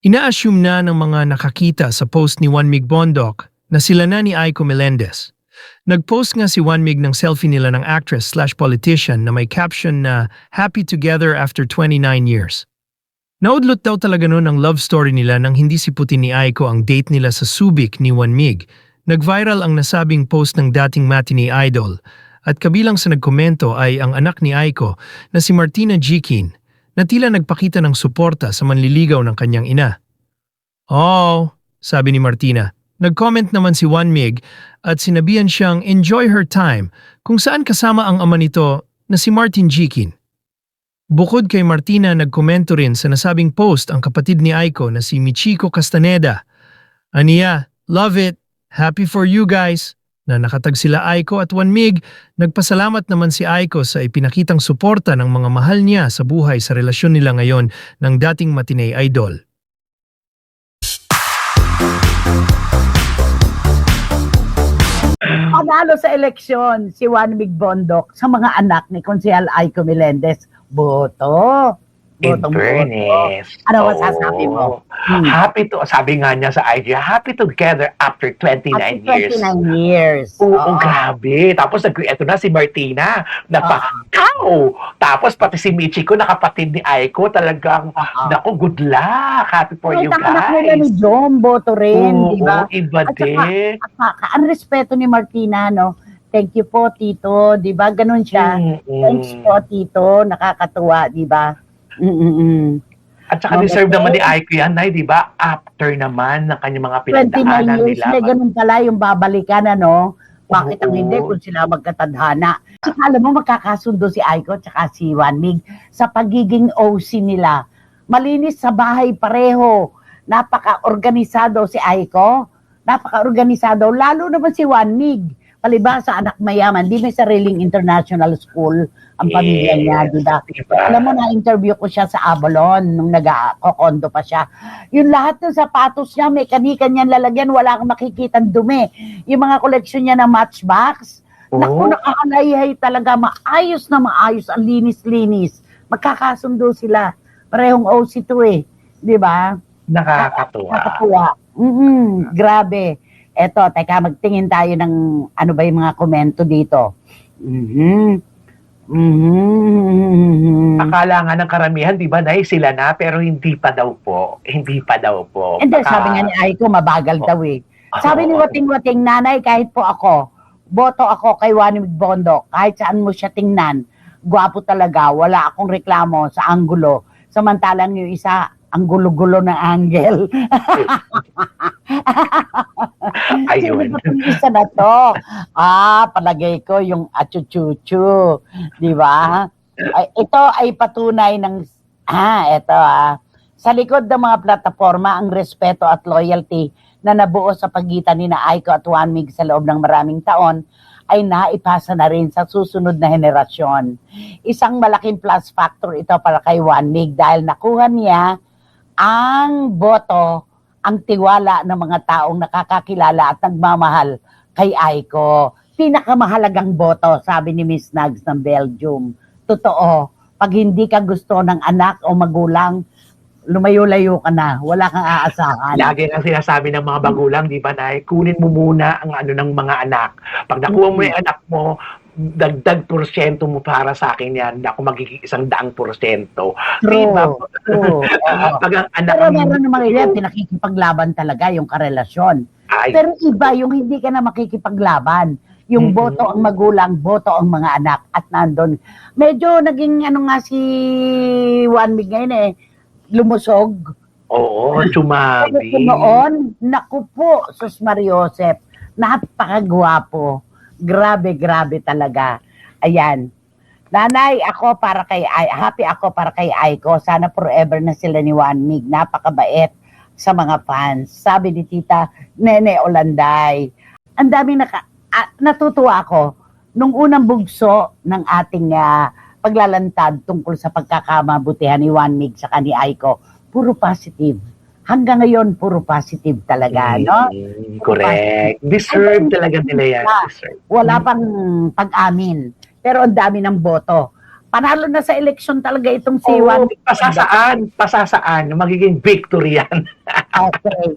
Ina-assume na ng mga nakakita sa post ni Juan Mig Bondoc na sila na ni Aiko Melendez. Nag-post nga si Juan Mig ng selfie nila ng actress/politician na may caption na "Happy together after 29 years". Naudlot daw talaga noon ang love story nila nang hindi siputin ni Aiko ang date nila sa Subic ni Juan Mig. Nag-viral ang nasabing post ng dating matinee idol at kabilang sa nagkomento ay ang anak ni Aiko na si Martina Jikin na tila nagpakita ng suporta sa manliligaw ng kanyang ina. "Oh," sabi ni Martina. Nag-comment naman si Juan Mig at sinabihan siyang enjoy her time kung saan kasama ang ama nito na si Martin Jikin. Bukod kay Martina, nagkomento rin sa nasabing post ang kapatid ni Aiko na si Michiko Castaneda. Aniya, "Love it! Happy for you guys!" Na nakatag sila Aiko at Juan Mig, nagpasalamat naman si Aiko sa ipinakitang suporta ng mga mahal niya sa buhay sa relasyon nila ngayon ng dating matinee idol. Panalo sa eleksyon si Juan Mig Bondoc sa mga anak ni Konsehal Aiko Melendez. Boto. In Botong fairness. boto. Ano masasabi mo? Happy to, sabi nga niya sa IG, happy together after 29 years. 29 years. Oo, grabe. Tapos eto na si Martina, napakaw. Tapos pati si Michiko, nakapatid ni Aiko, talagang, naku, good luck. Happy for you Anak nila ni guys. Jom, boto rin, Oo, di ba? iba At saka, din. ang respeto ni Martina, no? Thank you po, Tito. Di ba? Ganun siya. Thanks po, Tito. Nakakatuwa, di ba? At saka deserve naman ni Aiko yan, Nay, di ba? After naman ng kanyang mga 29 pinagdaanan years, nila. may ganun pala yung babalikan, ano? Bakit ang Oo. hindi kung sila magkatadhana? Saka alam mo, magkakasundo si Aiko at si Juan Mig sa pagiging OC nila. Malinis sa bahay pareho. Napaka-organisado si Aiko. Napaka-organisado. Lalo naman si Juan Mig. Palibhasa, anak mayaman. Di may sariling international school ang pamilya niya, di ba? Diba? Alam mo, na-interview ko siya sa Avalon nung nag-kokondo pa siya. Yung lahat ng sapatos niya, may kani-kanyang lalagyan, wala kang makikitang dumi. Yung mga koleksyon niya ng Matchbox, naku, nakakanayhay talaga, maayos na maayos, ang linis-linis. Magkakasundo sila. Parehong OC2 eh. Di ba? Nakakatuwa. Nakakatuwa. Grabe. Eto, teka, magtingin tayo ng ano ba yung mga komento dito. Akala nga ng karamihan, di ba, Nay, sila na, pero hindi pa daw po. Hindi pa daw po. And then, sabi nga ni Aiko, mabagal daw eh. Sabi ni Wating-Wating, nanay, kahit po ako, boto ako kay Juan Mig Bondoc, kahit saan mo siya tingnan, gwapo talaga, wala akong reklamo sa anggulo. Samantalang yung isa, ang gulo-gulo ng angle. Ayun. Sino ba itong isa na to? Palagay ko yung achuchuchu. Di ba? Ito ay patunay ng, sa likod ng mga plataforma, ang respeto at loyalty na nabuo sa pagitan ni Aiko at Juan Mig sa loob ng maraming taon ay naipasa na rin sa susunod na henerasyon. Isang malaking plus factor ito para kay Juan Mig dahil nakuha niya ang boto, ang tiwala ng mga taong nakakakilala at nagmamahal kay Aiko. Pinakamahalagang boto, sabi ni Miss Nags ng Belgium. Totoo, pag hindi ka gusto ng anak o magulang, lumayo-layo ka na, wala kang aasahan. Lagi ang sinasabi ng mga magulang, di ba, Nay, kunin mo muna ang ano ng mga anak. Pag nakuha mo yung anak mo, dagdag porsyento mo para sa akin yan, ako magiging 100%. Diba? True. Pag ang anak Pero meron namang yan, pinakikipaglaban talaga yung karelasyon. Pero iba yung hindi ka na makikipaglaban. Yung boto ang magulang, boto ang mga anak. At nandun, medyo naging ano nga si Juan Mig ngayon lumusog. Oo, sumabi. Noon, naku po, Sus Mariosep, napakagwapo. Grabe talaga. Ayan. Nanay, happy ako para kay Aiko. Sana forever na sila ni Juan Mig. Napakabait sa mga fans. Sabi ni Tita Nene Olanday. Ang daming natutuwa ako nung unang bugso ng ating paglalantad tungkol sa pagkakamabutihan ni Juan Mig sa ni Aiko. Puro positive. Hanggang ngayon, puro positive talaga, no? Correct. Deserve talaga nila yan. Deserve. Wala pang pag-amin. Pero ang dami ng boto Panalo na sa eleksyon talaga itong si Oo, Juan Miguel. pasasaan, magiging victory yan. Okay.